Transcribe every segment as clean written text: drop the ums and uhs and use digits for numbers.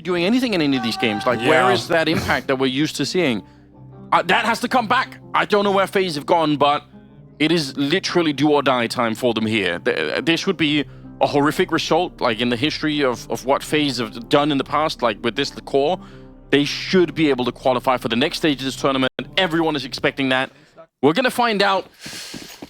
doing anything in any of these games. Like, where is that impact that we're used to seeing? That has to come back. I don't know where FaZe have gone, but it is literally do or die time for them here. This would be a horrific result, like in the history of what FaZe have done in the past, like with this, the core. They should be able to qualify for the next stage of this tournament. Everyone is expecting that. We're going to find out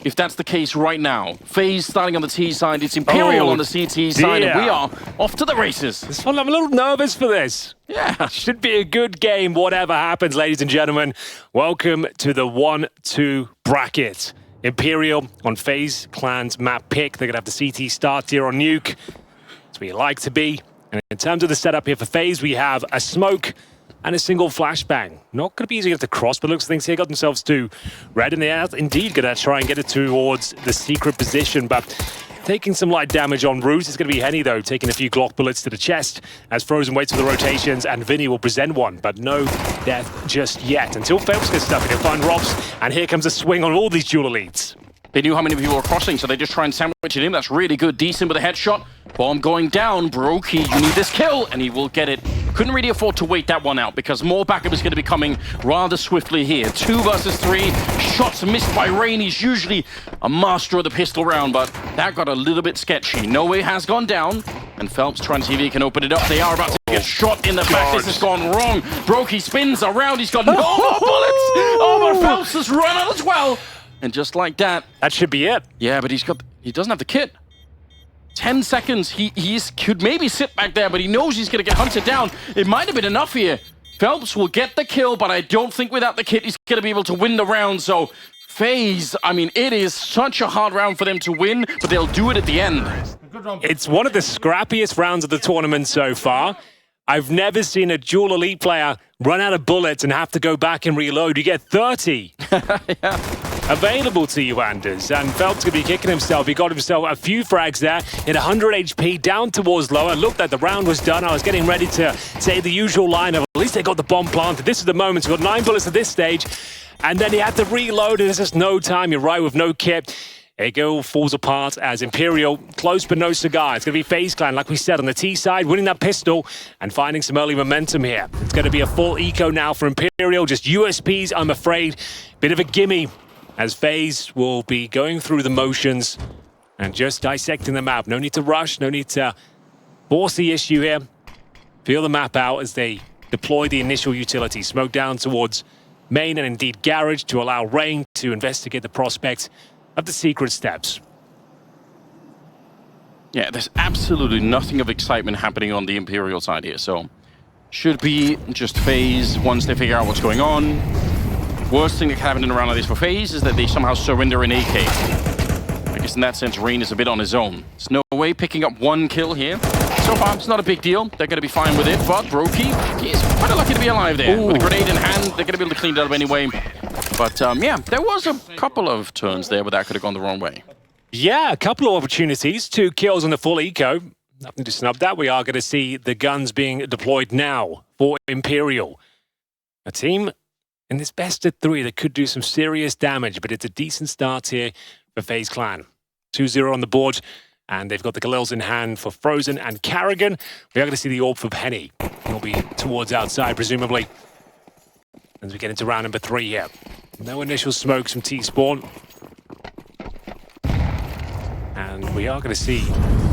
if that's the case right now. FaZe starting on the T side, it's Imperial on the CT side, and we are off to the races. This one, I'm a little nervous for this. Yeah. Should be a good game, whatever happens, ladies and gentlemen. Welcome to the 1-2 bracket. Imperial on FaZe Clan's map pick. They're going to have the CT start here on Nuke. That's where you like to be. And in terms of the setup here for FaZe, we have a smoke and a single flashbang. Not going to be easy to cross, but looks like things here got themselves to red, and they are indeed going to try and get it towards the secret position, but taking some light damage on route. It's going to be Henny, though, taking a few Glock bullets to the chest as Frozen waits for the rotations, and Vinny will present one, but no death just yet. Until felps gets stuck, he'll find Robs, and here comes a swing on all these dual elites. They knew how many people were crossing, so they just try and sandwich it in. That's really good. Decent with a headshot. Bomb going down. broky, you need this kill, and he will get it. Couldn't really afford to wait that one out because more backup is going to be coming rather swiftly here. 2 versus 3. Shots missed by Rain. He's usually a master of the pistol round, but that got a little bit sketchy. No Way has gone down, and felps trying to see if he can open it up. They are about to get shot in the back. This has gone wrong. broky spins around. He's got no more bullets. Oh, but felps has run out as well. And just like that. That should be it. Yeah, but he doesn't have the kit. 10 seconds. He could maybe sit back there, but he knows he's going to get hunted down. It might have been enough here. felps will get the kill, but I don't think without the kit he's going to be able to win the round. So FaZe, I mean, it is such a hard round for them to win, but they'll do it at the end. It's one of the scrappiest rounds of the tournament so far. I've never seen a dual elite player run out of bullets and have to go back and reload. You get 30. Available to you, Anders. And felps going to be kicking himself. He got himself a few frags there. Hit 100 HP down towards lower. Looked like the round was done. I was getting ready to say the usual line of, at least they got the bomb planted. This is the moment. He's got 9 bullets at this stage. And then he had to reload, and there's just no time. You're right, with no kit. Ego falls apart as Imperial, close but no cigar. It's going to be FaZe Clan, like we said, on the T side, winning that pistol and finding some early momentum here. It's going to be a full eco now for Imperial. Just USPs, I'm afraid. Bit of a gimme, as FaZe will be going through the motions and just dissecting the map. No need to rush, no need to force the issue here. Feel the map out as they deploy the initial utility. Smoke down towards main and indeed garage to allow Rain to investigate the prospect of the secret steps. Yeah, there's absolutely nothing of excitement happening on the Imperial side here, so should be just FaZe once they figure out what's going on. Worst thing that can happen in a round like this for FaZe is that they somehow surrender an AK. I guess in that sense, Rain is a bit on his own. There's no way picking up 1 kill here. So far, it's not a big deal. They're going to be fine with it, but broky, he's quite lucky to be alive there. Ooh. With a grenade in hand, they're going to be able to clean it up anyway. But yeah, there was a couple of turns there where that could have gone the wrong way. Yeah, a couple of opportunities. 2 kills on the full eco. Nothing to snub that. We are going to see the guns being deployed now for Imperial. A team in this best of 3 that could do some serious damage, but it's a decent start here for FaZe Clan. 2-0 on the board, and they've got the Galils in hand for Frozen and karrigan. We are going to see the AWP for Penny. He'll be towards outside, presumably, as we get into round number 3 here. No initial smokes from T-Spawn. And we are going to see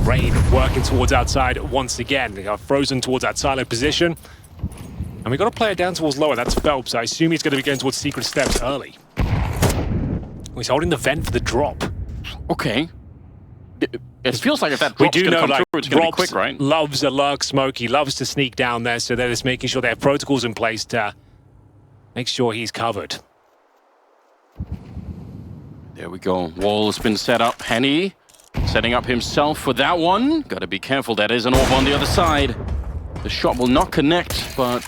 Rain working towards outside once again. They are Frozen towards that silo position. And we've got to play it down towards lower. That's felps. I assume he's going to be going towards secret steps early. He's holding the vent for the drop. Okay. It feels like if that drop's going to come through, it's going to be quick, right? Loves a lurk smoke. He loves to sneak down there, so they're just making sure they have protocols in place to make sure he's covered. There we go. Wall's been set up. Henny setting up himself for that one. Got to be careful. That is an AWP on the other side. The shot will not connect, but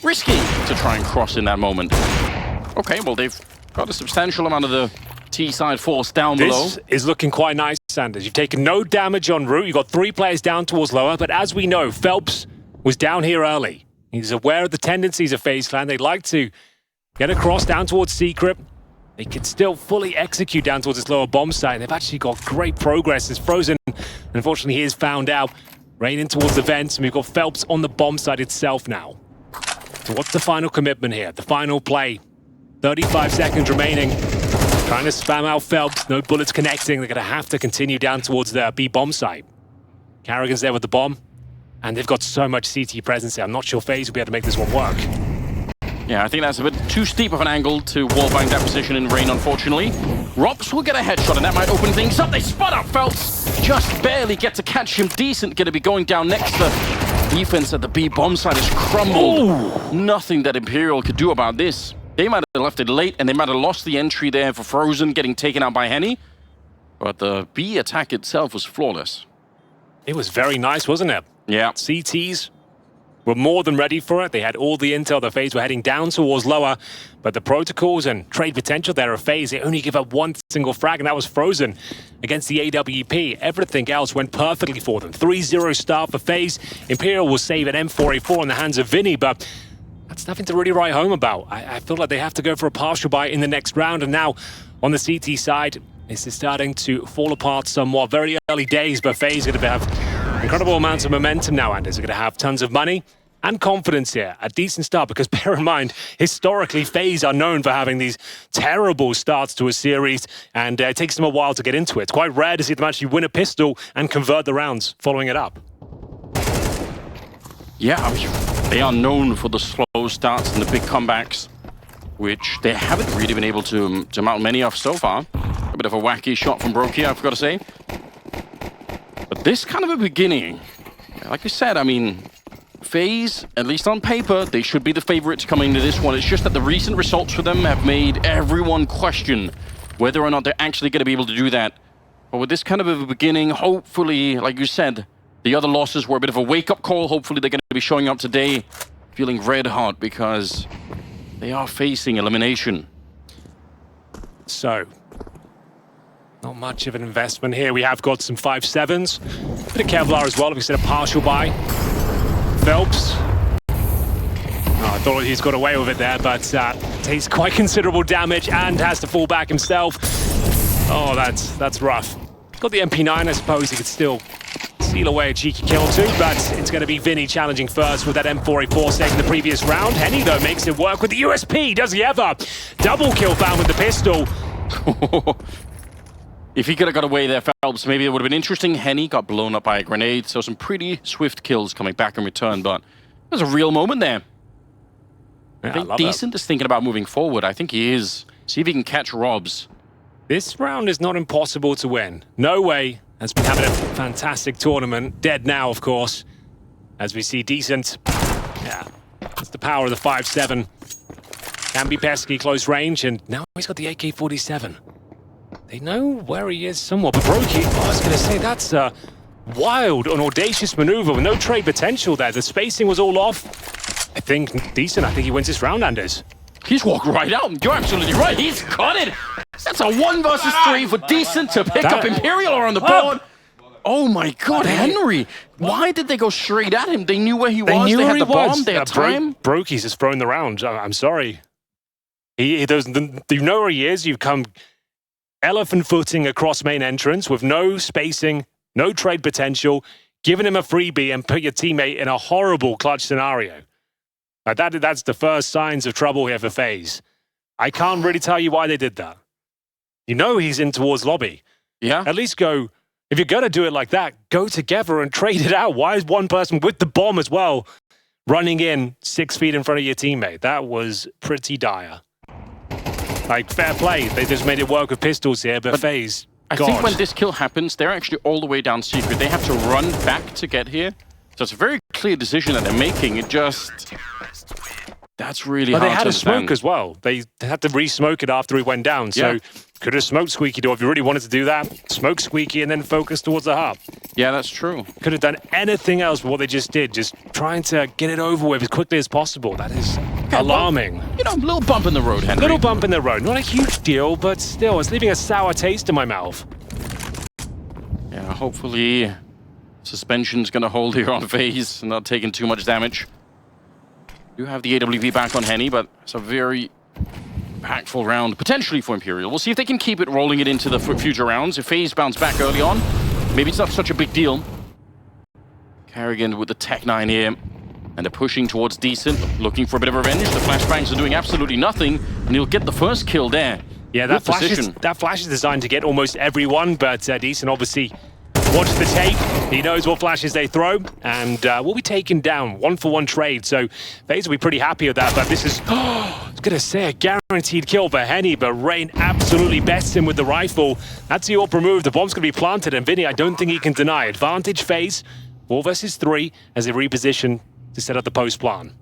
risky to try and cross in that moment. Okay, well, they've got a substantial amount of the T-side force down below. This is looking quite nice, Sanders. You've taken no damage en route. You've got 3 players down towards lower, but as we know, felps was down here early. He's aware of the tendencies of FaZe Clan. They'd like to get across down towards secret. They could still fully execute down towards this lower bomb site. They've actually got great progress as Frozen. Unfortunately, he is found out. Rain in towards the vents, and we've got felps on the bomb site itself now. So what's the final commitment here? The final play. 35 seconds remaining. Trying to spam out felps, no bullets connecting. They're going to have to continue down towards the B bomb site. karrigan's there with the bomb, and they've got so much CT presence here. I'm not sure FaZe will be able to make this one work. Yeah, I think that's a bit too steep of an angle to wallbang that position in Rain, unfortunately. Robs will get a headshot, and that might open things up. They spot out felps. Just barely get to catch him. Decent going to be going down next. The defense at the B bomb site has crumbled. Ooh. Nothing that Imperial could do about this. They might have left it late, and they might have lost the entry there for Frozen, getting taken out by Henny. But the B attack itself was flawless. It was very nice, wasn't it? Yeah. CTs were more than ready for it. They had all the intel. The FaZe were heading down towards lower, but the protocols and trade potential there of FaZe, they only give up one single frag, and that was Frozen against the AWP. Everything else went perfectly for them. 3-0 start for FaZe. Imperial will save an M4A4 in the hands of Vinny, but that's nothing to really write home about. I feel like they have to go for a partial buy in the next round, and now on the CT side, this is starting to fall apart somewhat. Very early days, but FaZe going to have incredible amounts of momentum now, and is going to have tons of money and confidence here. A decent start, because bear in mind, historically, FaZe are known for having these terrible starts to a series, and it takes them a while to get into it. It's quite rare to see them actually win a pistol and convert the rounds following it up. Yeah, I mean, they are known for the slow starts and the big comebacks, which they haven't really been able to mount many of so far. A bit of a wacky shot from broky, I've got to say. But this kind of a beginning, like you said, I mean, FaZe, at least on paper, they should be the favorites coming into this one. It's just that the recent results for them have made everyone question whether or not they're actually going to be able to do that. But with this kind of a beginning, hopefully, like you said, the other losses were a bit of a wake-up call. Hopefully they're going to be showing up today feeling red hot, because they are facing elimination. So, not much of an investment here. We have got some 5.7s. Bit of Kevlar as well, if we said a partial buy. Felps. Oh, I thought he's got away with it there, but takes quite considerable damage and has to fall back himself. Oh, that's rough. Got the MP9, I suppose he could still steal away a cheeky kill too, but it's going to be Vinny challenging first with that M4A4 saved in the previous round. Henny, though, makes it work with the USP. Does he ever? Double kill found with the pistol. If he could have got away there, Felps, maybe it would have been interesting. Henny got blown up by a grenade, so some pretty swift kills coming back in return, but there's a real moment there. Yeah, I think Decent is thinking about moving forward. I think he is. See if he can catch Robs. This round is not impossible to win. No way has been having a fantastic tournament. Dead now, of course, as we see Decent. Yeah, that's the power of the 5.7. Can be pesky, close range, and now he's got the AK-47. They know where he is somewhat, but broky, I was going to say, that's a wild and audacious maneuver with no trade potential there. The spacing was all off. I think Decent, I think he wins this round, Anders. He's walked right out. You're absolutely right. He's got it. That's a 1 versus 3 for Decent to pick up Imperial on the board. Oh my God, Henry. Why did they go straight at him? They knew where he was. They had the bomb. They had time. Broky's just thrown the round. I'm sorry. He doesn't. You know where he is. You've come elephant footing across main entrance with no spacing, no trade potential, giving him a freebie and put your teammate in a horrible clutch scenario. Like that's the first signs of trouble here for FaZe. I can't really tell you why they did that. You know he's in towards lobby. Yeah. At least go, if you're going to do it like that, go together and trade it out. Why is one person with the bomb as well running in 6 feet in front of your teammate? That was pretty dire. Like, fair play. They just made it work with pistols here, but FaZe, I think when this kill happens, they're actually all the way down secret. They have to run back to get here. So it's a very clear decision that they're making. It just... That's really hard to understand. They had a smoke as well. They had to re-smoke it after he went down. So could have smoked Squeaky Door if you really wanted to do that. Smoke Squeaky and then focus towards the hub. Yeah, that's true. Could have done anything else but what they just did. Just trying to get it over with as quickly as possible. That is alarming. Well, you know, a little bump in the road, Henry. Little bump in the road. Not a huge deal, but still, it's leaving a sour taste in my mouth. Yeah, hopefully suspension's going to hold here on FaZe and not taking too much damage. You have the AWP back on Henny, but it's a very impactful round, potentially for Imperial. We'll see if they can keep it, rolling it into the future rounds. If FaZe bounce back early on, maybe it's not such a big deal. karrigan with the Tech 9 here. And they're pushing towards Decent, looking for a bit of revenge. The flashbangs are doing absolutely nothing, and he'll get the first kill there. Yeah, that flash is designed to get almost everyone, but Decent obviously watches the tape. He knows what flashes they throw, and will be taken down. 1-for-1 trade, so FaZe will be pretty happy with that, but this is, I was going to say, a guaranteed kill for Henny, but Rain absolutely bests him with the rifle. That's the AWP move. The bomb's going to be planted, and Vinny, I don't think he can deny. Advantage FaZe, 4 versus 3, as they reposition to set up the post plan.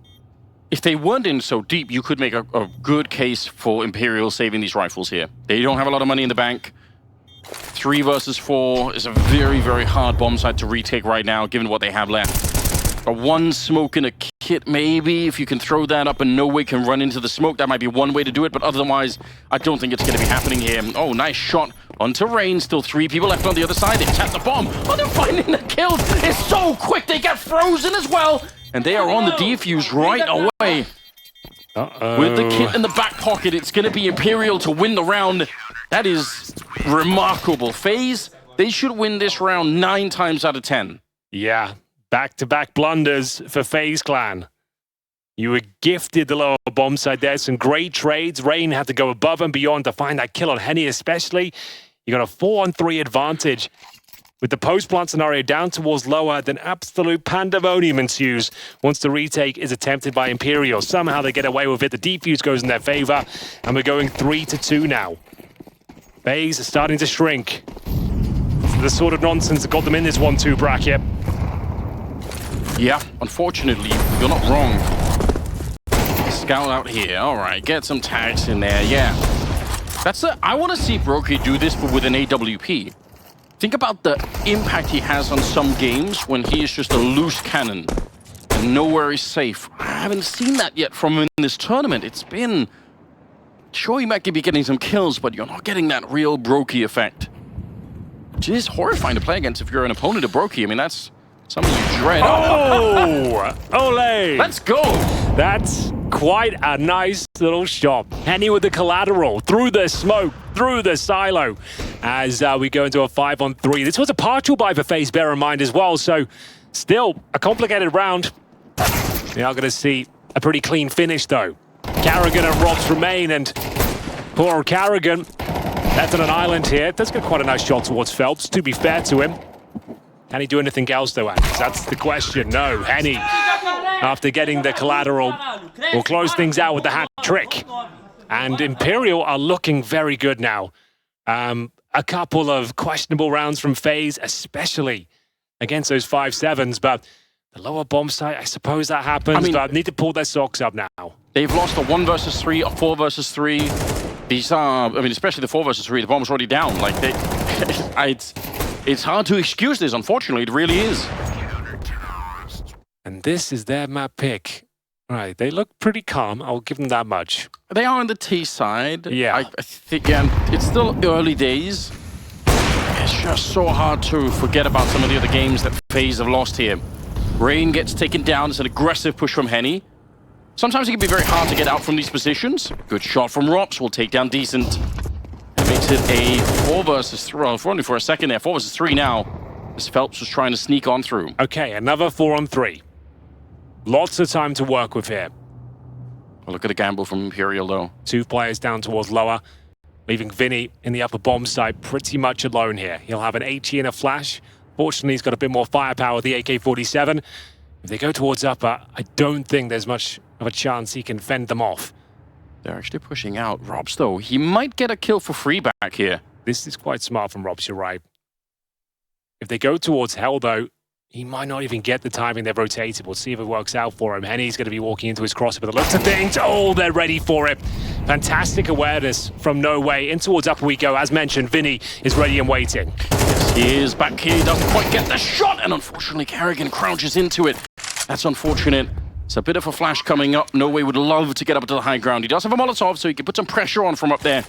If they weren't in so deep, you could make a good case for Imperial saving these rifles here. They don't have a lot of money in the bank. 3 versus 4 is a very, very hard bomb site to retake right now, given what they have left. A 1 smoke in a kit, maybe, if you can throw that up and no way can run into the smoke, that might be one way to do it, but otherwise, I don't think it's going to be happening here. Oh, nice shot onto Rain. Still 3 people left on the other side. They tap the bomb. Oh, they're finding the kill. It's so quick. They get frozen as well. And they are on the defuse right away. With the kit in the back pocket, it's going to be Imperial to win the round. That is remarkable. FaZe, they should win this round 9 times out of 10. Yeah, back-to-back blunders for FaZe Clan. You were gifted the lower bomb side there. Some great trades. Rain had to go above and beyond to find that kill on Henny especially. You got a 4-on-3 advantage. With the post-plant scenario down towards lower, then absolute pandemonium ensues once the retake is attempted by Imperial. Somehow they get away with it. The defuse goes in their favor, and we're going 3-2 now. FaZe are starting to shrink. The sort of nonsense that got them in this 1-2 bracket. Yeah, unfortunately, you're not wrong. Scout out here. All right, get some tags in there. Yeah. I want to see broky do this, but with an AWP. Think about the impact he has on some games when he is just a loose cannon and nowhere is safe. I haven't seen that yet from him in this tournament. It's been... Sure, you might be getting some kills, but you're not getting that real broky effect. Which is horrifying to play against if you're an opponent of broky. I mean, that's something you dread. Oh! Ole! Let's go! That's quite a nice little shot. Henny with the collateral, through the smoke, through the silo, as we go into a 5-on-3. This was a partial buy for FaZe, bear in mind as well, so still a complicated round. We are going to see a pretty clean finish, though. karrigan and Rops remain, and poor karrigan, that's on an island here. Does get quite a nice shot towards felps, to be fair to him. Can he do anything else, though, Alex? That's the question. No, Henny, after getting the collateral, will close things out with the hat trick. And Imperial are looking very good now. A couple of questionable rounds from FaZe, especially against those 5-7s, but the lower bomb site, I suppose that happens, but need to pull their socks up now. They've lost a 1 versus 3, a 4 versus 3. These are, I mean, especially the 4 versus 3, the bomb's already down. Like, it's hard to excuse this, unfortunately, it really is. And this is their map pick. Right, they look pretty calm, I'll give them that much. They are on the T side. Yeah. I think, yeah, it's still early days. It's just so hard to forget about some of the other games that FaZe have lost here. Rain gets taken down, it's an aggressive push from Henny. Sometimes it can be very hard to get out from these positions. Good shot from Rops, will take down Decent. It makes it a 4 versus 3, well, only for a second there, 4 versus 3 now. As felps was trying to sneak on through. Okay, another 4-on-3. Lots of time to work with here. Well, look at the gamble from Imperial, though. 2 players down towards lower, leaving Vinny in the upper bomb site pretty much alone here. He'll have an HE and a flash. Fortunately, he's got a bit more firepower with the AK-47. If they go towards upper, I don't think there's much of a chance he can fend them off. They're actually pushing out. Robs, though, he might get a kill for free back here. This is quite smart from Robs, you're right. If they go towards Hell, though, he might not even get the timing they've rotated. We'll see if it works out for him. Henny's going to be walking into his crosser, but the looks of things, oh, they're ready for it. Fantastic awareness from No Way. In towards upper we go. As mentioned, Vinny is ready and waiting. Yes, he is back here. He doesn't quite get the shot, and unfortunately, karrigan crouches into it. That's unfortunate. It's a bit of a flash coming up. No Way would love to get up to the high ground. He does have a Molotov, so he can put some pressure on from up there.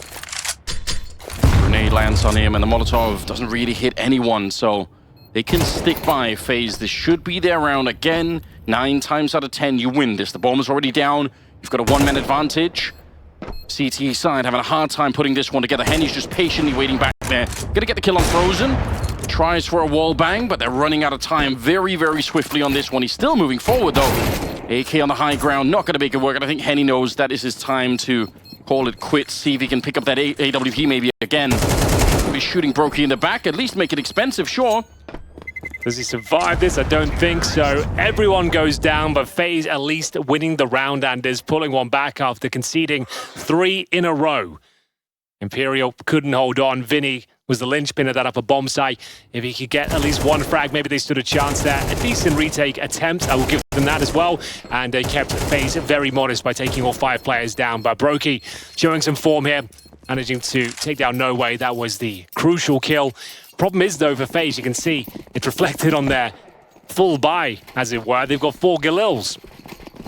Grenade lands on him, and the Molotov doesn't really hit anyone, so they can stick by FaZe. This should be their round again. 9 times out of 10, you win this. The bomb is already down. You've got a 1-man advantage. CT side having a hard time putting this one together. Henny's just patiently waiting back there. Gonna get the kill on Frozen. tries for a wall bang, but they're running out of time very, very swiftly on this one. He's still moving forward, though. AK on the high ground, not going to make it work. And I think Henny knows that is his time to call it quits, see if he can pick up that AWP maybe again. He'll be shooting broky in the back, at least make it expensive, sure. Does he survive this? I don't think so. Everyone goes down, but FaZe at least winning the round and is pulling one back after conceding 3 in a row. Imperial couldn't hold on. Vinny was the linchpin of that upper bomb site. If he could get at least one frag, maybe they stood a chance there. A decent retake attempt, I will give them that as well. And they kept FaZe very modest by taking all 5 players down. But broky showing some form here, managing to take down No Way. That was the crucial kill. Problem is, though, for FaZe, you can see it's reflected on their full buy, as it were. They've got 4 Galils.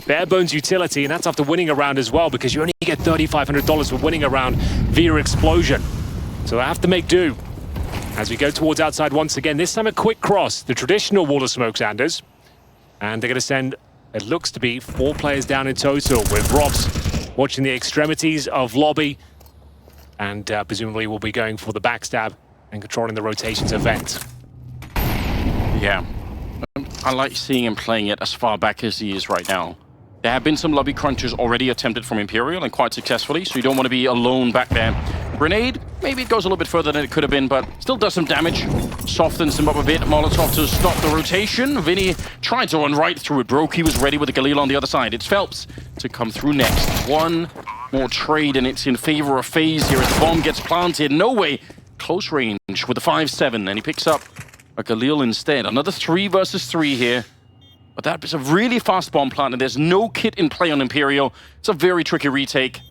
Bare bones utility, and that's after winning a round as well, because you only get $3,500 for winning a round via explosion. So they have to make do. As we go towards outside once again, this time a quick cross, the traditional wall of smoke, Sanders. And they're going to send, it looks to be 4 players down in total, with Robs watching the extremities of lobby. And presumably will be going for the backstab and controlling the rotations event. Yeah. I like seeing him playing it as far back as he is right now. There have been some lobby crunches already attempted from Imperial, and quite successfully, so you don't want to be alone back there. Grenade, maybe it goes a little bit further than it could have been, but still does some damage. Softens him up a bit. Molotov to stop the rotation. Vinny tried to run right through it. broky was ready with the Galil on the other side. It's felps to come through next. One more trade, and it's in favor of FaZe here as the bomb gets planted. No Way, close range with the 5-7, and he picks up a Galil instead. Another 3 versus 3 here. But that is a really fast bomb plant, and there's no kit in play on Imperial. It's a very tricky retake.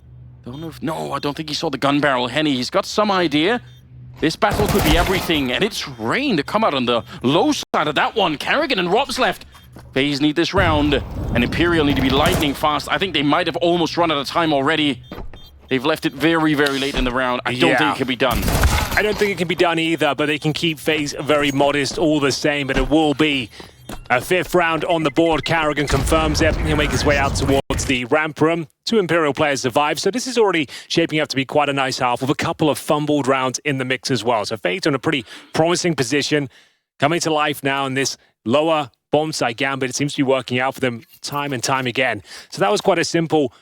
Don't know if, no, I don't think he saw the gun barrel. Henny, he's got some idea. This battle could be everything, and it's Rain to come out on the low side of that one. Karrigan and Robs left. FaZe need this round, and Imperial need to be lightning fast. I think they might have almost run out of time already. They've left it very, very late in the round. I don't think it can be done. I don't think it can be done either, but they can keep FaZe very modest all the same, but it will be a 5th round on the board. Karrigan confirms it. He'll make his way out towards the ramp room. 2 Imperial players survive, so this is already shaping up to be quite a nice half with a couple of fumbled rounds in the mix as well. So FaZe in a pretty promising position, coming to life now in this lower bomb site gambit. It seems to be working out for them time and time again. So that was quite a simple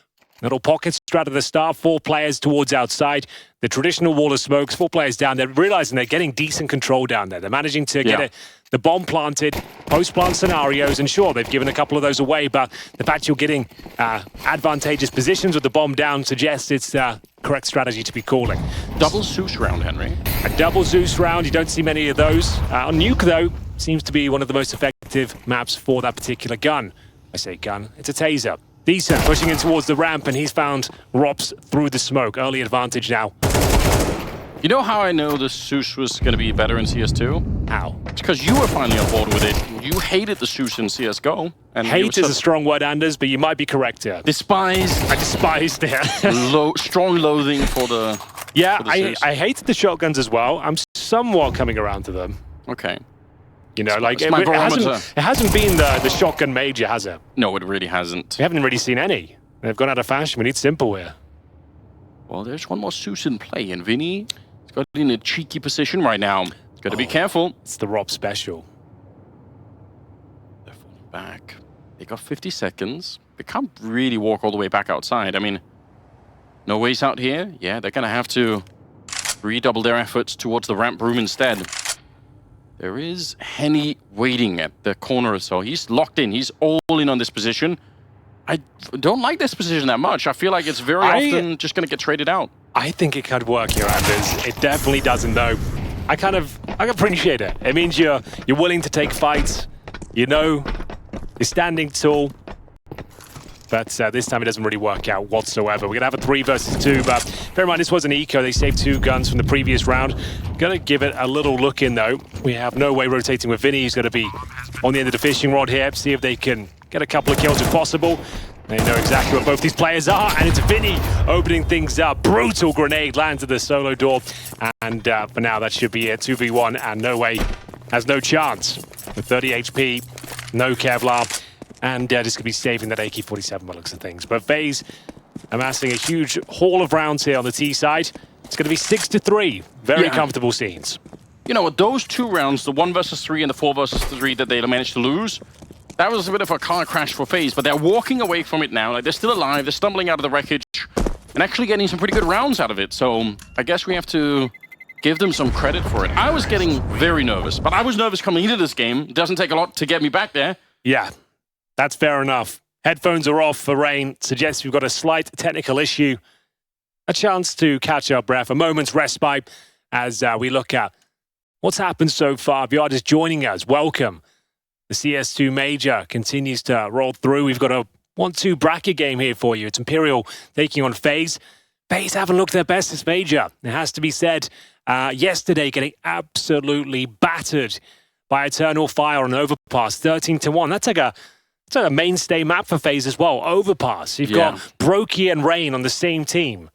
little pocket strat at the start. 4 players towards outside. The traditional wall of smokes, 4 players down. They're realizing they're getting decent control down there. They're managing to get the bomb planted, post-plant scenarios, and sure, they've given a couple of those away, but the fact you're getting advantageous positions with the bomb down suggests it's the correct strategy to be calling. Double Zeus round, Henry. A double Zeus round, you don't see many of those. On Nuke, though, seems to be one of the most effective maps for that particular gun. I say gun, it's a taser. Decent, pushing in towards the ramp, and he's found Robs through the smoke. Early advantage now. You know how I know the Zeus was going to be better in CS2? How? It's because you were finally on board with it. You hated the Zeus in CSGO. And hate is a strong word, Anders, but you might be correct here. Despised. I despised it. Strong loathing for the Yeah, for the Zeus. I hated the shotguns as well. I'm somewhat coming around to them. Okay. You know, like, it's my barometer. It hasn't been the shotgun major, has it? No, it really hasn't. We haven't really seen any. They've gone out of fashion. We need simple here. Well, there's one more Zeus in play, and Vinny has got in a cheeky position right now. Got to be careful. It's the Rob special. They're falling back. They got 50 seconds. They can't really walk all the way back outside. I mean, No Way's out here. Yeah, they're going to have to redouble their efforts towards the ramp room instead. There is Henny waiting at the corner or so. He's locked in. He's all in on this position. I don't like this position that much. I feel like it's very often just going to get traded out. I think it could work here, Anders. It definitely doesn't, though. I appreciate it. It means you're willing to take fights. You know, you're standing tall. But this time it doesn't really work out whatsoever. We're going to have a 3 versus 2, but bear in mind, this was an eco. They saved 2 guns from the previous round. Going to give it a little look in, though. We have No Way rotating with Vinny. He's going to be on the end of the fishing rod here. See if they can get a couple of kills if possible. They know exactly what both these players are, and it's Vinny opening things up. Brutal grenade lands at the solo door. And for now, that should be it. 2v1, and No Way has no chance. With 30 HP, no Kevlar. And just going to be saving that AK-47 by looks of things. But FaZe amassing a huge haul of rounds here on the T side. It's going to be 6-3. Very comfortable scenes. you know, those 2 rounds, the 1 versus 3 and the 4 versus 3 that they managed to lose, that was a bit of a car crash for FaZe, but they're walking away from it now. Like, they're still alive, they're stumbling out of the wreckage, and actually getting some pretty good rounds out of it. So I guess we have to give them some credit for it. I was getting very nervous, but I was nervous coming into this game. It doesn't take a lot to get me back there. Yeah, that's fair enough. Headphones are off for Rain. Suggests we've got a slight technical issue. A chance to catch our breath, a moment's respite as we look at what's happened so far. If you are just joining us, welcome. The CS2 Major continues to roll through. We've got a 1-2 bracket game here for you. It's Imperial taking on FaZe. FaZe haven't looked their best this Major. It has to be said. Yesterday, getting absolutely battered by Eternal Fire on Overpass, 13-1. That's like a mainstay map for FaZe as well. Overpass. You've got broky and Rain on the same team,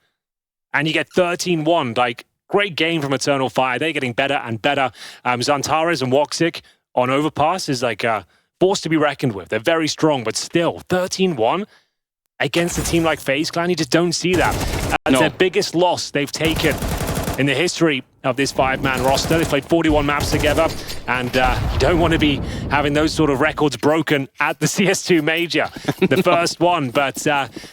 and you get 13-1. Like, great game from Eternal Fire. They're getting better and better. Xantares and Woxic on Overpass is like a force to be reckoned with. They're very strong, but still, 13-1 against a team like FaZe Clan, you just don't see that. It's their biggest loss they've taken in the history of this 5-man roster. They played 41 maps together, and you don't want to be having those sort of records broken at the CS2 Major, the first one. But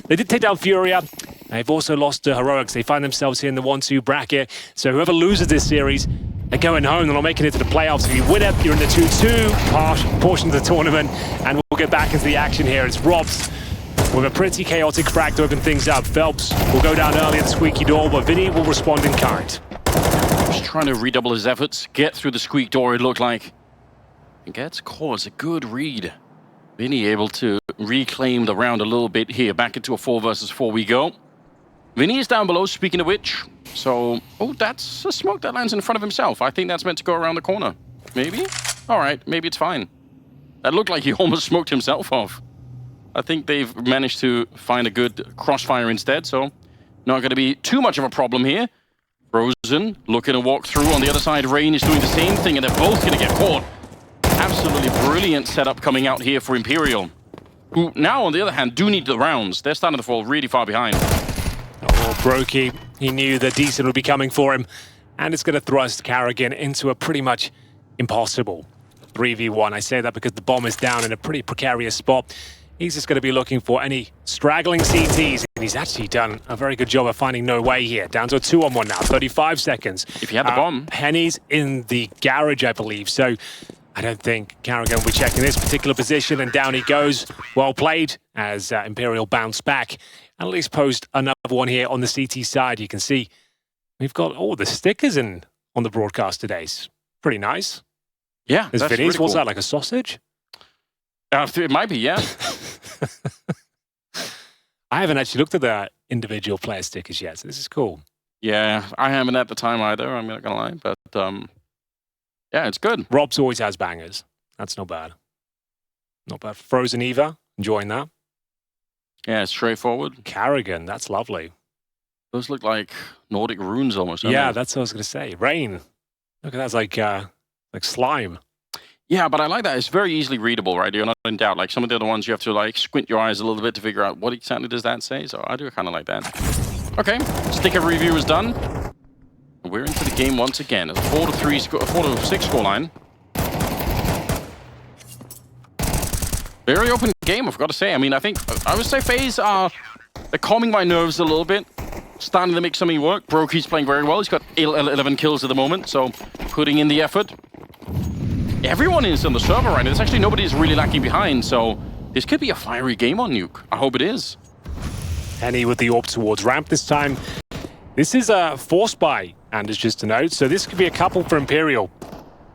they did take down Furia. They've also lost to Heroics. They find themselves here in the 1-2 bracket. So whoever loses this series, they're going home. They're not making it to the playoffs. If you win it, you're in the 2-2 portion of the tournament, and we'll get back into the action here. It's Robs with a pretty chaotic frag to open things up. Felps will go down early at the squeaky door, but Vinny will respond in kind. Just trying to redouble his efforts, get through the squeak door, it looked like. And gets caught. It's a good read. Vinny able to reclaim the round a little bit here. Back into a 4 versus 4 we go. Vinny is down below, speaking of which. So, oh, that's a smoke that lands in front of himself. I think that's meant to go around the corner. Maybe? All right, maybe it's fine. That looked like he almost smoked himself off. I think they've managed to find a good crossfire instead, so not going to be too much of a problem here. Frozen looking to walk through. On the other side, Rain is doing the same thing, and they're both going to get caught. Absolutely brilliant setup coming out here for Imperial, who now, on the other hand, do need the rounds. They're starting to fall really far behind. Oh, broky, he knew that Decent would be coming for him, and it's going to thrust karrigan into a pretty much impossible 3v1. I say that because the bomb is down in a pretty precarious spot. He's just going to be looking for any straggling CTs, and he's actually done a very good job of finding no way here. Down to a 2-on-1 now, 35 seconds. If he had the bomb. Penny's in the garage, I believe, so I don't think karrigan will be checking this particular position, and down he goes. Well played as Imperial bounced back, and at least posed another one here on the CT side. You can see we've got all the stickers on the broadcast today. It's pretty nice. Yeah, there's that's videos. really cool. What's that, like a sausage? It might be, yeah. I haven't actually looked at the individual player stickers yet, so this is cool. Yeah, I haven't at the time either, I'm not going to lie, but yeah, it's good. Robs always has bangers. That's not bad. Not bad. Frozen Eva, enjoying that. Yeah, it's straightforward. karrigan, that's lovely. Those look like Nordic runes almost. Yeah, that's what I was going to say. Rain. Look at that, it's like slime. Yeah, but I like that. It's very easily readable, right? You're not in doubt. Like some of the other ones, you have to like squint your eyes a little bit to figure out what exactly does that say. So I do kind of like that. Okay, sticker review is done. We're into the game once again. It's a 4-6 scoreline. Very open game, I've got to say. I mean, I would say FaZe they're calming my nerves a little bit. Starting to make something work. Broky's playing very well. He's got 11 kills at the moment, so putting in the effort. Everyone is on the server right now. There's actually nobody's really lacking behind, so this could be a fiery game on Nuke. I hope it is. Penny with the AWP towards ramp this time. This is a force buy, and it's just a note, so this could be a couple for Imperial.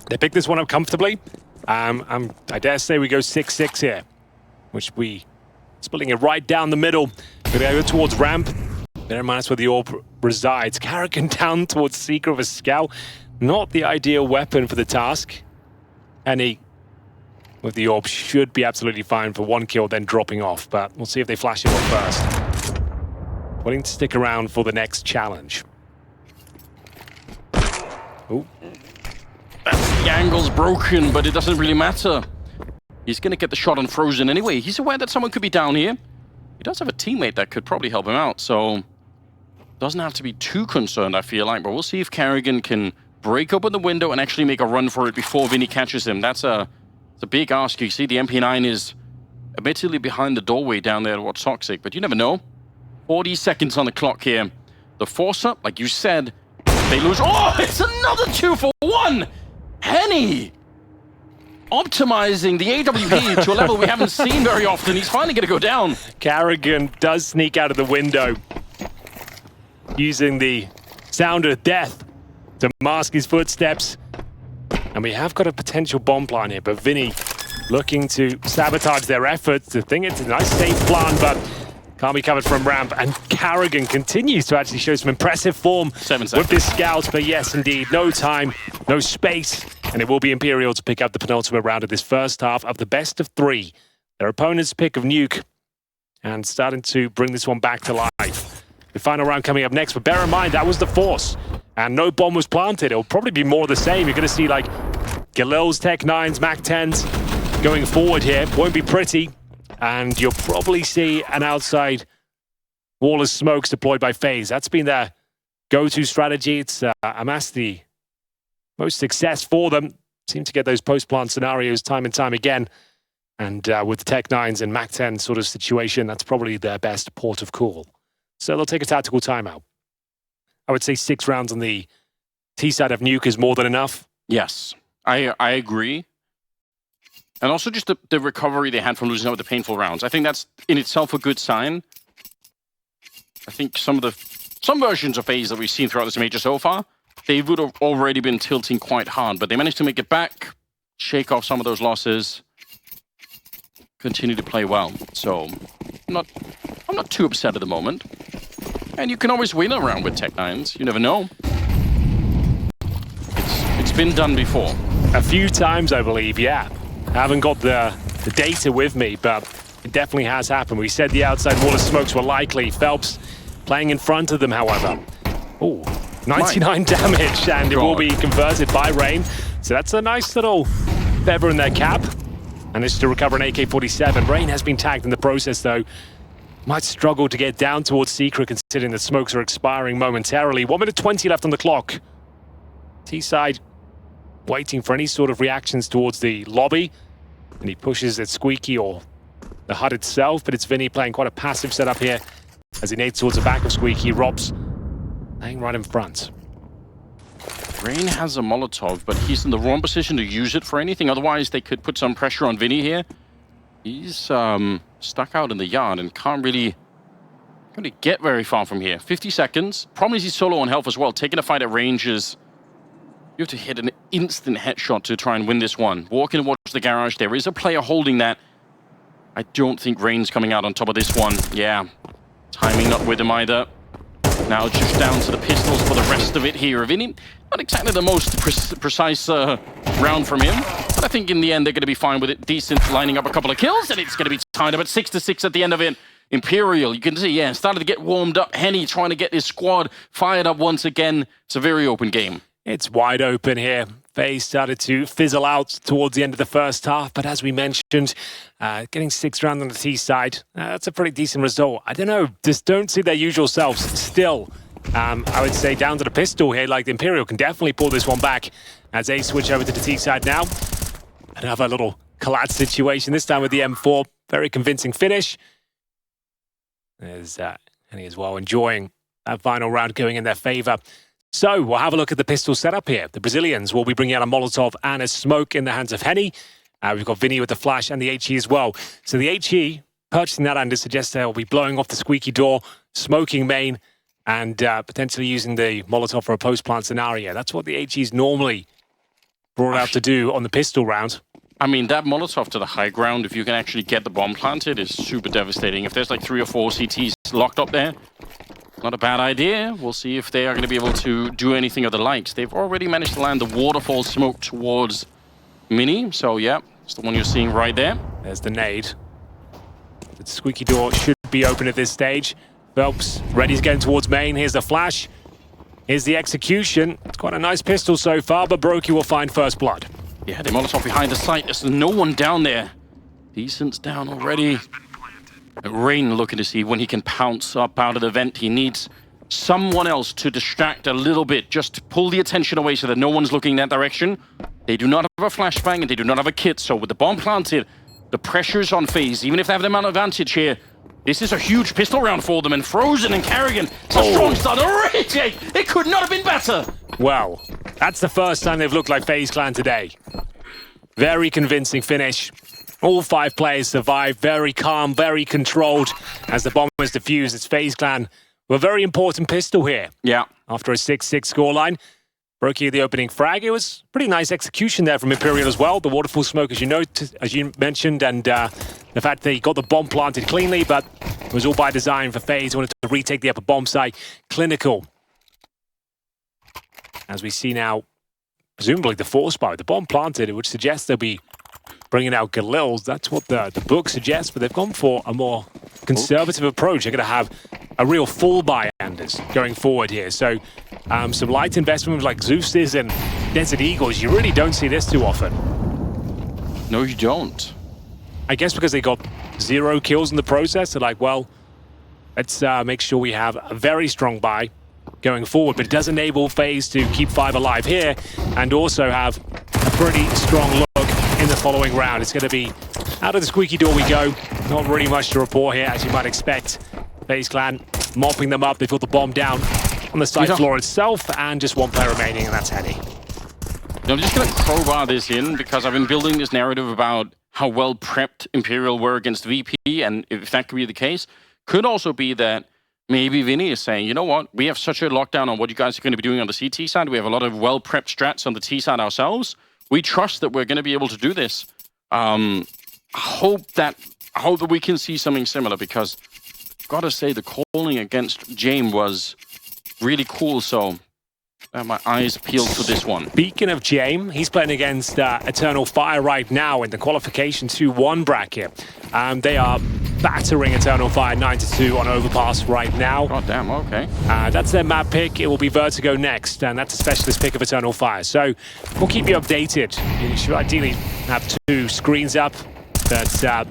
They picked this one up comfortably. I dare say we go 6-6 here, which we splitting it right down the middle. We're going to go towards ramp. Bear in mind that's where the AWP resides. karrigan down towards Seeker of a Scout. Not the ideal weapon for the task. Penny with the AWP should be absolutely fine for 1 kill, then dropping off. But we'll see if they flash him up first. Willing to stick around for the next challenge. Ooh. The angle's broken, but it doesn't really matter. He's going to get the shot on Frozen anyway. He's aware that someone could be down here. He does have a teammate that could probably help him out, so doesn't have to be too concerned, I feel like. But we'll see if karrigan can break open the window and actually make a run for it before Vinny catches him. That's a big ask. You see the MP9 is admittedly behind the doorway down there towards Toxic, but you never know. 40 seconds on the clock here. The force-up, like you said, they lose. Oh, it's another 2 for 1! Henny optimizing the AWP to a level we haven't seen very often. He's finally going to go down. Karrigan does sneak out of the window, using the sound of death to mask his footsteps. And we have got a potential bomb plan here, but Vinny looking to sabotage their efforts. I think it's a nice safe plan, but can't be covered from ramp. And Karrigan continues to actually show some impressive form 7 seconds. with this scout. But yes, indeed, no time, no space. And it will be Imperial to pick up the penultimate round of this first half of the best of 3. Their opponent's pick of Nuke, and starting to bring this one back to life. The final round coming up next, but bear in mind, that was the force. And no bomb was planted. It'll probably be more of the same. You're going to see like Galil's Tech 9s, Mac 10s going forward here. Won't be pretty. And you'll probably see an outside wall of smokes deployed by FaZe. That's been their go-to strategy. It's amassed the most success for them. Seem to get those post-plant scenarios time and time again. And with the Tech 9s and Mac 10 sort of situation, that's probably their best port of call. So they'll take a tactical timeout. I would say 6 rounds on the T side of Nuke is more than enough. Yes, I agree. And also just the recovery they had from losing out with the painful rounds. I think that's in itself a good sign. I think some versions of FaZe that we've seen throughout this major so far, they would have already been tilting quite hard, but they managed to make it back, shake off some of those losses, continue to play well. So I'm not too upset at the moment. And you can always win a round with Tech 9s. You never know. It's been done before. A few times, I believe, yeah. I haven't got the data with me, but it definitely has happened. We said the outside wall of smokes were likely. Felps playing in front of them, however. Oh, 99 damage, and it will be converted by Rain. So that's a nice little feather in their cap. And it's to recover an AK-47. Rain has been tagged in the process, though. Might struggle to get down towards Secret, considering the smokes are expiring momentarily. 1 minute 20 left on the clock. T-side waiting for any sort of reactions towards the lobby. And he pushes at Squeaky or the HUD itself, but it's Vinny playing quite a passive setup here as he nades towards the back of Squeaky. Robs laying right in front. Rain has a Molotov, but he's in the wrong position to use it for anything. Otherwise, they could put some pressure on Vinny here. He's stuck out in the yard and can't really get very far from here. 50 seconds. Problem is he's solo on health as well. Taking a fight at range is... You have to hit an instant headshot to try and win this one. Walking towards the garage. There is a player holding that. I don't think Rain's coming out on top of this one. Yeah. Timing not with him either. Now just down to the pistols for the rest of it here. Vinny, not exactly the most precise round from him. But I think in the end they're going to be fine with it. Decent lining up a couple of kills. And it's going to be tied up at 6-6 at the end of it. Imperial, you can see, yeah, started to get warmed up. Henny trying to get his squad fired up once again. It's a very open game. It's wide open here. FaZe started to fizzle out towards the end of the first half, but as we mentioned, getting 6 rounds on the T side, that's a pretty decent result. I don't know, just don't see their usual selves still. I would say down to the pistol here, like the Imperial can definitely pull this one back as they switch over to the T side now. Another little collapse situation, this time with the M4. Very convincing finish. There's Henny as well enjoying that final round going in their favor. So we'll have a look at the pistol setup here. The Brazilians will be bringing out a Molotov and a smoke in the hands of Henny. We've got Vinny with the flash and the HE as well. So the HE, purchasing that under suggests they'll be blowing off the Squeaky door, smoking main, and potentially using the Molotov for a post-plant scenario. That's what the HE's normally brought out to do on the pistol round. I mean, that Molotov to the high ground, if you can actually get the bomb planted, is super devastating. If there's like 3 or 4 CTs locked up there, not a bad idea. We'll see if they are going to be able to do anything of the likes. They've already managed to land the waterfall smoke towards Mini. So, yeah, it's the one you're seeing right there. There's the nade. The Squeaky door should be open at this stage. Felps ready to get towards main. Here's the flash. Here's the execution. It's quite a nice pistol so far, but broky will find first blood. Yeah, the Molotov behind the site. There's no one down there. Decent's down already. Rain looking to see when he can pounce up out of the vent. He needs someone else to distract a little bit, just to pull the attention away so that no one's looking in that direction. They do not have a flashbang and they do not have a kit, so with the bomb planted, the pressure's on FaZe. Even if they have the amount of advantage here, this is a huge pistol round for them, and Frozen and karrigan, it's a strong start already. It could not have been better. Well, that's the first time they've looked like FaZe Clan today. Very convincing finish. All 5 players survived, very calm, very controlled. As the bomb was defused, it's FaZe Clan with a very important pistol here. Yeah. After a 6-6 scoreline. broky the opening frag. It was pretty nice execution there from Imperial as well. The waterfall smoke, as you mentioned, and the fact that he got the bomb planted cleanly, but it was all by design for FaZe. Wanted to retake the upper bomb site. Clinical. As we see now, presumably the force spy, the bomb planted, which suggests they'll be bringing out Galils. That's what the book suggests, but they've gone for a more conservative approach. They're going to have a real full buy, Anders, going forward here. So some light investment like Zeus's and Desert Eagles, you really don't see this too often. No, you don't. I guess because they got 0 kills in the process, they're like, well, let's make sure we have a very strong buy going forward. But it does enable FaZe to keep 5 alive here and also have a pretty strong look in the following round. It's going to be out of the squeaky door we go. Not really much to report here, as you might expect. FaZe Clan mopping them up. They've got the bomb down on the side floor itself, and just 1 player remaining, and that's Henny. I'm just going to crowbar this in because I've been building this narrative about how well prepped Imperial were against VP, and if that could be the case, could also be that maybe Vinny is saying, you know what, we have such a lockdown on what you guys are going to be doing on the CT side. We have a lot of well-prepped strats on the T side ourselves. We trust that we're going to be able to do this. I hope that we can see something similar, because I've got to say the calling against James was really cool. So my eyes peeled for this one. Speaking of James, he's playing against Eternal Fire right now in the qualification 2-1 bracket. They are battering Eternal Fire 9-2 on Overpass right now. God damn, okay. That's their map pick. It will be Vertigo next, and that's a specialist pick of Eternal Fire. So we'll keep you updated. You should ideally have 2 screens up, but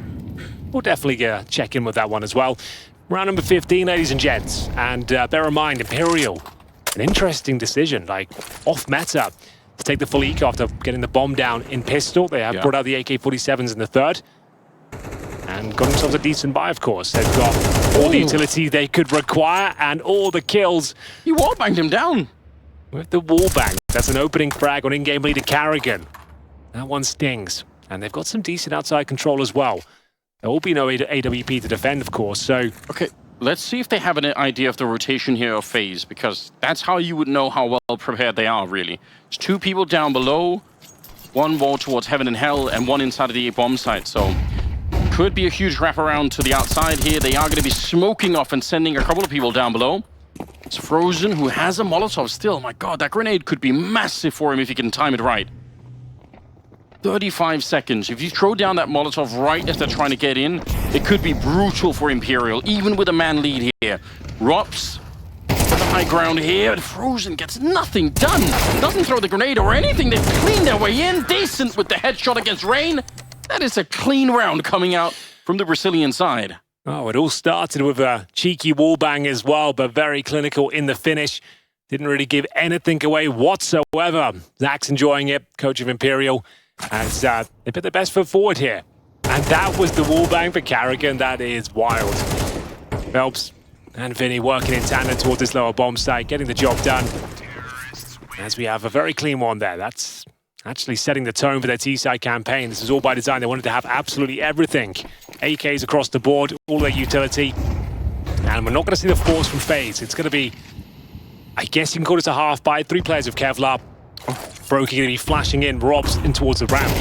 we'll definitely check in with that one as well. Round number 15, ladies and gents. And bear in mind, Imperial, an interesting decision, like off meta, to take the full eco after getting the bomb down in pistol. They have brought out the AK-47s in the 3rd. And got themselves a decent buy, of course. They've got all the utility they could require and all the kills. You wallbanged him down. With the wallbang. That's an opening frag on in-game leader karrigan. That one stings. And they've got some decent outside control as well. There will be no AWP to defend, of course, so... Okay, let's see if they have an idea of the rotation here of FaZe, because that's how you would know how well prepared they are, really. There's 2 people down below, 1 wall towards heaven and hell, and 1 inside of the bomb site, so... Could be a huge wraparound to the outside here. They are going to be smoking off and sending a couple of people down below. It's Frozen, who has a Molotov still. My God, that grenade could be massive for him if he can time it right. 35 seconds. If you throw down that Molotov right as they're trying to get in, it could be brutal for Imperial, even with a man lead here. Rops for the high ground here, and Frozen gets nothing done. Doesn't throw the grenade or anything. They've cleaned their way in. Decent with the headshot against Rain. That is a clean round coming out from the Brazilian side. Oh, it all started with a cheeky wallbang as well, but very clinical in the finish. Didn't really give anything away whatsoever. Zach's enjoying it, coach of Imperial, as they put their best foot forward here. And that was the wallbang for karrigan. That is wild. Felps and Vinny working in tandem towards this lower bomb site, getting the job done. As we have a very clean one there. That's actually setting the tone for their T-side campaign. This is all by design. They wanted to have absolutely everything. AKs across the board, all their utility. And we're not going to see the force from FaZe. It's going to be, I guess you can call this a half buy. 3 players of Kevlar. broky going to be flashing in, Rob's in towards the ramp.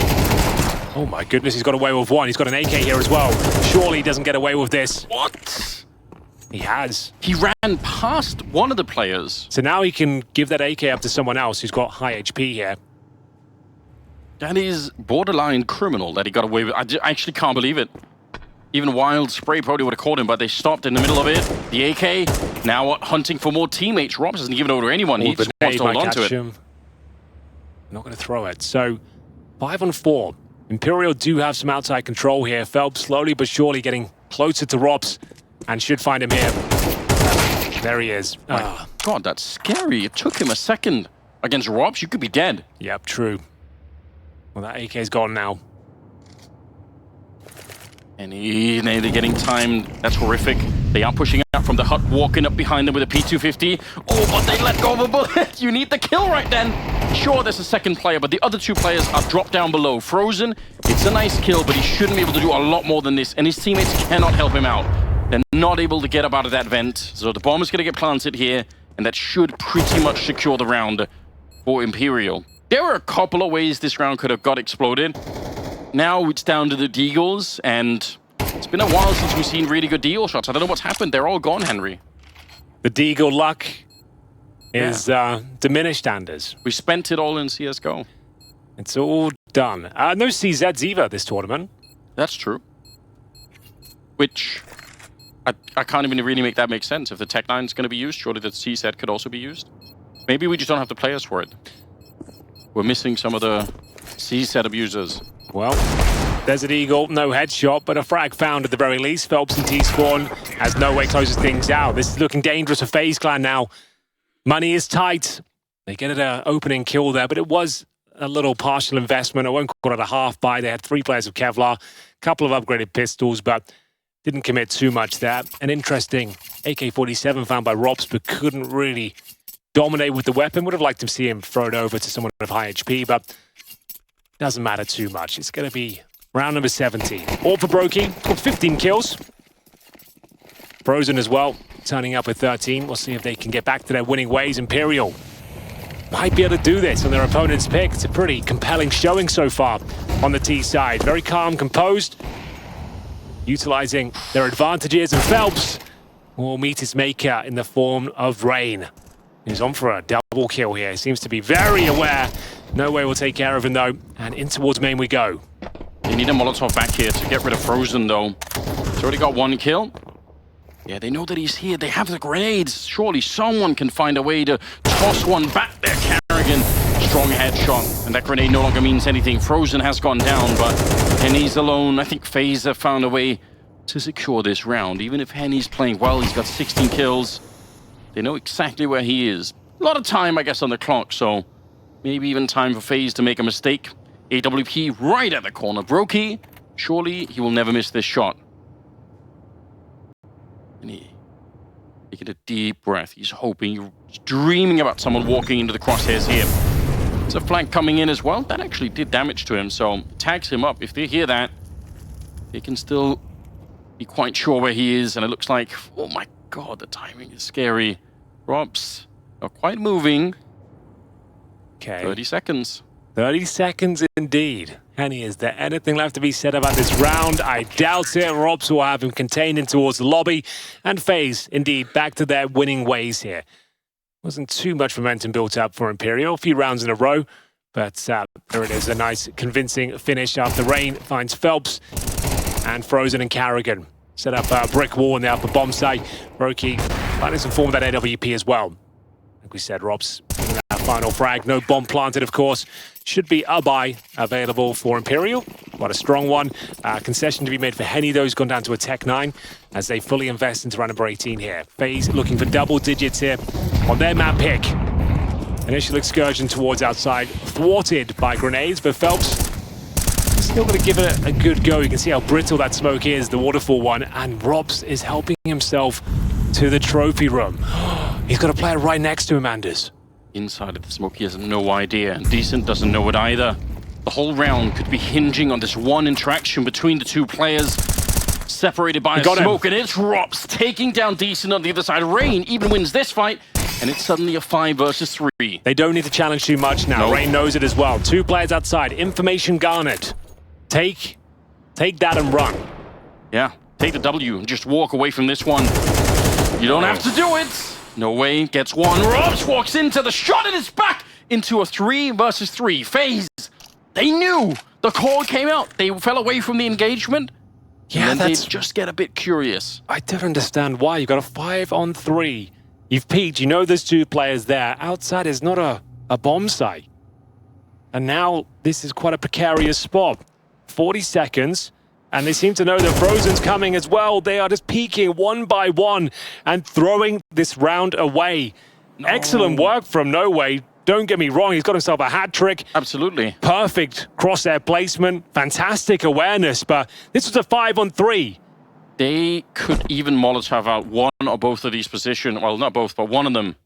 Oh my goodness, he's got away with 1. He's got an AK here as well. Surely he doesn't get away with this. What? He has. He ran past one of the players. So now he can give that AK up to someone else who's got high HP here. That is borderline criminal that he got away with. I actually can't believe it. Even Wild Spray probably would have caught him, but they stopped in the middle of it. The AK now hunting for more teammates. Robs hasn't given over to anyone. He just wants to hold on to it. Not going to throw it. So 5 on 4. Imperial do have some outside control here. Felps slowly but surely getting closer to Robs and should find him here. There he is. God, that's scary. It took him a second. Against Robs, you could be dead. Yep, true. Well, that AK's gone now. And they're getting timed. That's horrific. They are pushing out from the hut, walking up behind them with a P250. Oh, but they let go of a bullet. You need the kill right then. Sure, there's a second player, but the other two players are dropped down below. Frozen, it's a nice kill, but he shouldn't be able to do a lot more than this, and his teammates cannot help him out. They're not able to get up out of that vent, so the bomb is going to get planted here, and that should pretty much secure the round for Imperial. There were a couple of ways this round could have got exploded. Now it's down to the Deagles, and it's been a while since we've seen really good Deagle shots. I don't know what's happened. They're all gone, Henry. The Deagle luck is diminished, Anders. We spent it all in CSGO. It's all done. No CZs either this tournament. That's true. Which, I can't even really make that make sense. If the Tech-9 is going to be used, surely the CZ could also be used. Maybe we just don't have the players for it. We're missing some of the CZ abusers. Well, Desert Eagle, no headshot, but a frag found at the very least. Felps and T-Spawn as No Way closes things out. This is looking dangerous for FaZe Clan now. Money is tight. They get an opening kill there, but it was a little partial investment. I won't call it a half buy. They had 3 players of Kevlar, a couple of upgraded pistols, but didn't commit too much there. An interesting AK-47 found by Robs, but couldn't really dominate with the weapon. Would have liked to see him throw it over to someone of high HP, but doesn't matter too much. It's going to be round number 17. All for broky, with 15 kills. Frozen as well, turning up with 13. We'll see if they can get back to their winning ways. Imperial might be able to do this on their opponent's pick. It's a pretty compelling showing so far on the T side. Very calm, composed, utilizing their advantages. And Felps will meet his maker in the form of Rain. He's on for a double kill here. He seems to be very aware. No Way will take care of him though. And in towards main we go. They need a Molotov back here to get rid of Frozen though. He's already got 1 kill. Yeah, they know that he's here. They have the grenades. Surely someone can find a way to toss one back there. karrigan, strong headshot. And that grenade no longer means anything. Frozen has gone down, but Henny's alone. I think FaZe have found a way to secure this round. Even if Henny's playing well, he's got 16 kills. They know exactly where he is. A lot of time, I guess, on the clock, so maybe even time for FaZe to make a mistake. AWP right at the corner. broky, surely he will never miss this shot. And he taking a deep breath. He's hoping, he's dreaming about someone walking into the crosshairs here. There's a flank coming in as well. That actually did damage to him, so tags him up. If they hear that, they can still be quite sure where he is. And it looks like, oh my god, the timing is scary. Robs not quite moving. Okay. 30 seconds. 30 seconds indeed. Henny, is there anything left to be said about this round? I doubt it. Robs will have him contained in towards the lobby. And FaZe, indeed, back to their winning ways here. Wasn't too much momentum built up for Imperial. A few rounds in a row. But there it is. A nice, convincing finish after Rain finds Felps and Frozen and karrigan. Set up a brick wall in the upper bomb site. broky finding some form of that AWP as well. Like we said, Robs in that final frag. No bomb planted, of course. Should be a buy available for Imperial. Quite a strong one. Concession to be made for Henny, though. He's gone down to a Tech-9 as they fully invest into round number 18 here. FaZe looking for double digits here on their map pick. Initial excursion towards outside, thwarted by grenades, but Felps still going to give it a good go. You can see how brittle that smoke is, the waterfall one, and Robs is helping himself to the trophy room. He's got a player right next to him, Anders. Inside of the smoke, he has no idea, and Decent doesn't know it either. The whole round could be hinging on this one interaction between the two players, separated by a smoke, and it's Robs taking down Decent on the other side. Rain even wins this fight, and it's suddenly a 5 versus 3. They don't need to challenge too much now. Nope. Rain knows it as well. 2 players outside. Information garnered. Take that and run. Yeah, take the W and just walk away from this one. You don't have to do it. No Way gets one. Robs walks into the shot in his back into a 3 versus 3. FaZe, they knew. The call came out. They fell away from the engagement. Yeah, and then they just get a bit curious. I don't understand why. You've got a 5-on-3. You've peeked. You know there's 2 players there. Outside is not a bomb site. And now this is quite a precarious spot. 40 seconds. And they seem to know that Frozen's coming as well. They are just peeking one by one and throwing this round away. No. Excellent work from No Way. Don't get me wrong, he's got himself a hat trick. Absolutely. Perfect crosshair placement, fantastic awareness, but this was a 5-on-3. They could even Molotov out one or both of these positions. Well, not both, but one of them.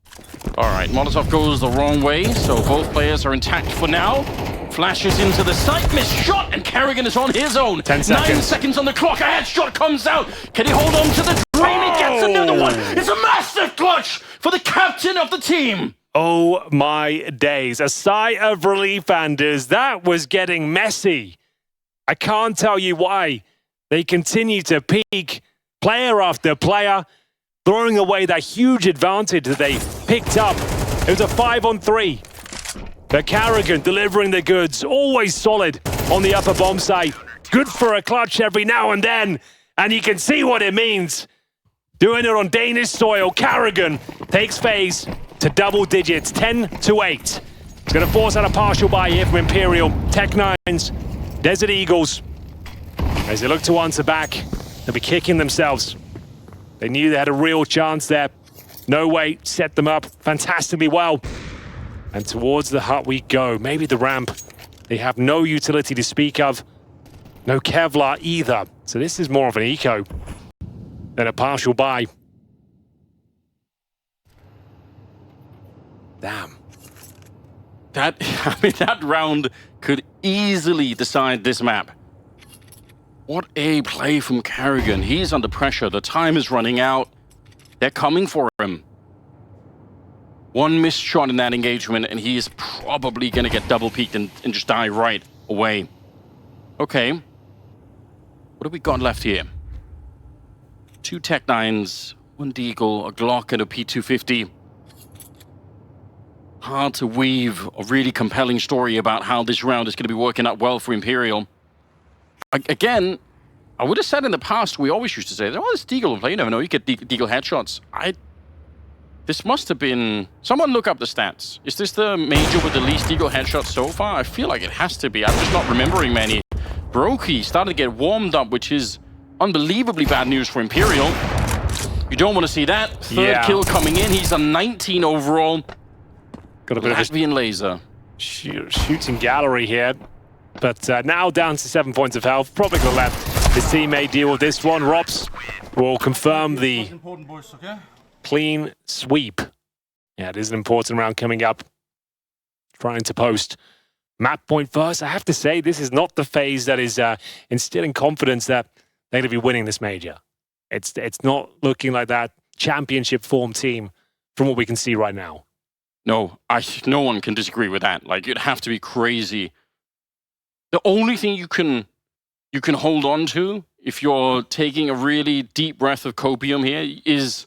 All right, Molotov goes the wrong way, so both players are intact for now. Flashes into the site, missed shot, and karrigan is on his own. 10 seconds. 9 seconds on the clock, a headshot comes out. Can he hold on to the drain? He gets another one. It's a massive clutch for the captain of the team. Oh my days, a sigh of relief, Anders. That was getting messy. I can't tell you why. They continue to peak, player after player, throwing away that huge advantage that they picked up. It was a 5-on-3. But karrigan delivering the goods, always solid on the upper bomb site. Good for a clutch every now and then, and you can see what it means. Doing it on Danish soil, karrigan takes FaZe to double digits, 10-8. It's going to force out a partial buy here from Imperial, Tech9s, Desert Eagles. As they look to answer back, they'll be kicking themselves. They knew they had a real chance there. No Way set them up fantastically well. And towards the hut we go. Maybe the ramp. They have no utility to speak of. No Kevlar either. So this is more of an eco than a partial buy. Damn. That round could easily decide this map. What a play from karrigan. He's under pressure. The time is running out. They're coming for him. One missed shot in that engagement, and he is probably going to get double peaked and just die right away. Okay. What have we got left here? 2 Tech9s, 1 Deagle, a Glock, and a P250. Hard to weave a really compelling story about how this round is going to be working out well for Imperial. Again, I would have said in the past, we always used to say, oh, this Deagle will play. You never know, you get Deagle headshots. This must have been... Someone look up the stats. Is this the major with the least Deagle headshots so far? I feel like it has to be. I'm just not remembering many. broky started to get warmed up, which is unbelievably bad news for Imperial. You don't want to see that. Third kill coming in. He's a 19 overall. Got a bit Latvian of a laser. Shooting gallery here. But now down to 7 points of health. Probably going to let his teammate deal with this one. Rops will confirm the clean sweep. Yeah, it is an important round coming up. Trying to post map point first. I have to say, this is not the FaZe that is instilling confidence that they're going to be winning this major. It's not looking like that championship form team from what we can see right now. No, no one can disagree with that. Like, you'd have to be crazy. The only thing you can hold on to if you're taking a really deep breath of copium here is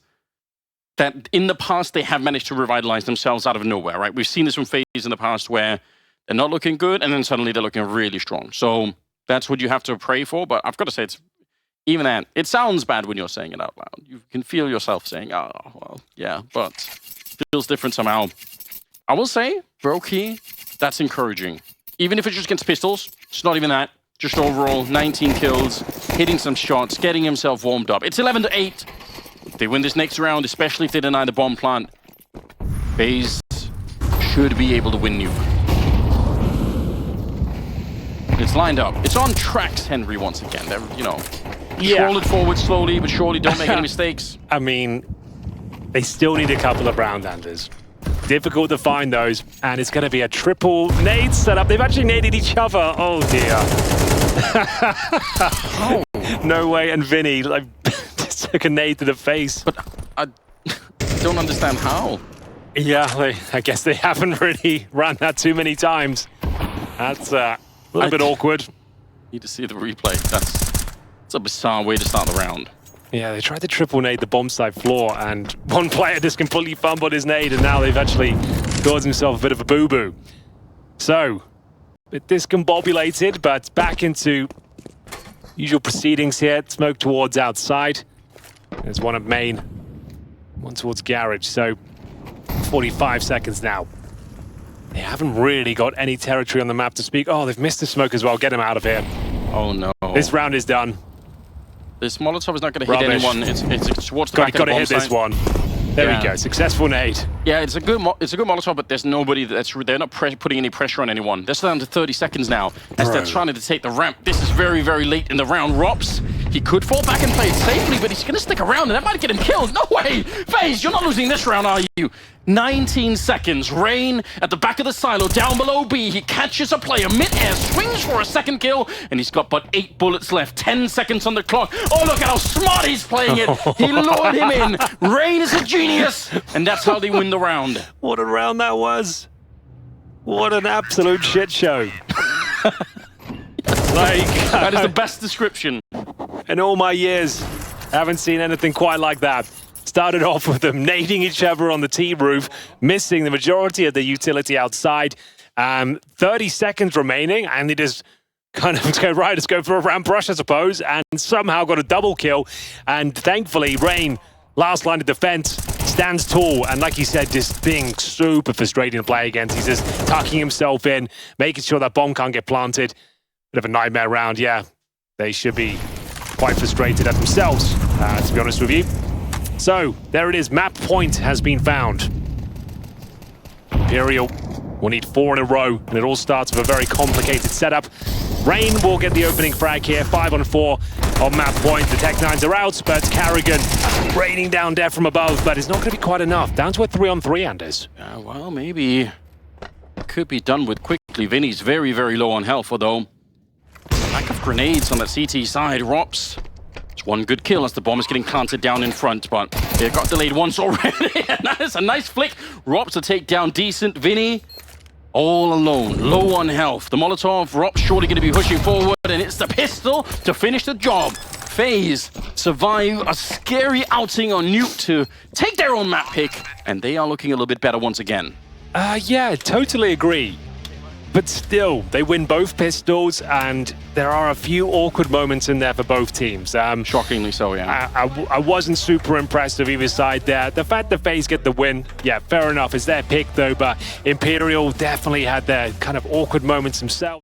that in the past they have managed to revitalize themselves out of nowhere, right? We've seen this from FaZe in the past where they're not looking good and then suddenly they're looking really strong. So that's what you have to pray for. But I've got to say, it's even that, it sounds bad when you're saying it out loud. You can feel yourself saying, oh, well, yeah, but it feels different somehow. I will say, broky, that's encouraging. Even if it's just against pistols, it's not even that. Just overall, 19 kills, hitting some shots, getting himself warmed up. It's 11-8. If they win this next round, especially if they deny the bomb plant, FaZe should be able to win Nuke. It's lined up. It's on tracks, Henry, once again. They're, roll it forward slowly, but surely don't make any mistakes. I mean, they still need a couple of round handers. Difficult to find those, and it's going to be a triple nade setup. They've actually naded each other. Oh, dear. No Way and Vinny just took a nade to the face. But I don't understand how. Yeah, I guess they haven't really run that too many times. That's a little bit awkward. Need to see the replay. That's a bizarre way to start the round. Yeah, they tried to triple nade the bomb site floor, and one player just completely fumbled his nade, and now they've actually caused himself a bit of a boo-boo. So, a bit discombobulated, but back into usual proceedings here. Smoke towards outside. There's one at main, one towards garage. So, 45 seconds now. They haven't really got any territory on the map to speak. Oh, they've missed the smoke as well. Get him out of here. Oh no. This round is done. This Molotov is not going to hit Rubbish. anyone. It's towards the back of the Got to bomb hit this site. one. There Yeah. we go. Successful nade. Yeah, it's a good Molotov, but there's nobody they're not putting any pressure on anyone. They're still down to 30 seconds now as they're trying to take the ramp. This is very, very late in the round. Rops, he could fall back and play it safely, but he's going to stick around, and that might get him killed. No way! FaZe, you're not losing this round, are you? 19 seconds. Rain at the back of the silo, down below B. He catches a player mid-air, swings for a second kill, and he's got but 8 bullets left. 10 seconds on the clock. Oh, look at how smart he's playing it. He lured him in. Rain is a genius, and that's how they win the round. What a round that was. What an absolute shit show. That is the best description. In all my years, I haven't seen anything quite like that. Started off with them nading each other on the T roof, missing the majority of the utility outside. 30 seconds remaining, and they just kind of go, right, let's go for a ramp rush, I suppose, and somehow got a double kill. And thankfully, Rain, last line of defense, stands tall, and like he said, just being super frustrating to play against. He's just tucking himself in, making sure that bomb can't get planted. Bit of a nightmare round, yeah. They should be quite frustrated at themselves, to be honest with you. So, there it is. Map point has been found. Imperial will need 4 in a row, and it all starts with a very complicated setup. Rain will get the opening frag here, 5 on 4 on map point. The Tech-9s are out, but karrigan raining down death from above, but it's not going to be quite enough. Down to a 3-on-3, Anders. Well, maybe could be done with quickly. Vinny's very, very low on health, although lack of grenades on the CT side. Rops. It's one good kill as the bomb is getting planted down in front, but it got delayed once already. And that is a nice flick. Rops to take down decent. Vinny all alone, low on health. The Molotov, Rops surely going to be pushing forward, and it's the pistol to finish the job. FaZe survive a scary outing on Nuke to take their own map pick, and they are looking a little bit better once again. Yeah, totally agree. But still, they win both pistols, and there are a few awkward moments in there for both teams. Shockingly so, yeah. I wasn't super impressed with either side there. The fact that FaZe get the win, yeah, fair enough. It's their pick, though, but Imperial definitely had their kind of awkward moments themselves.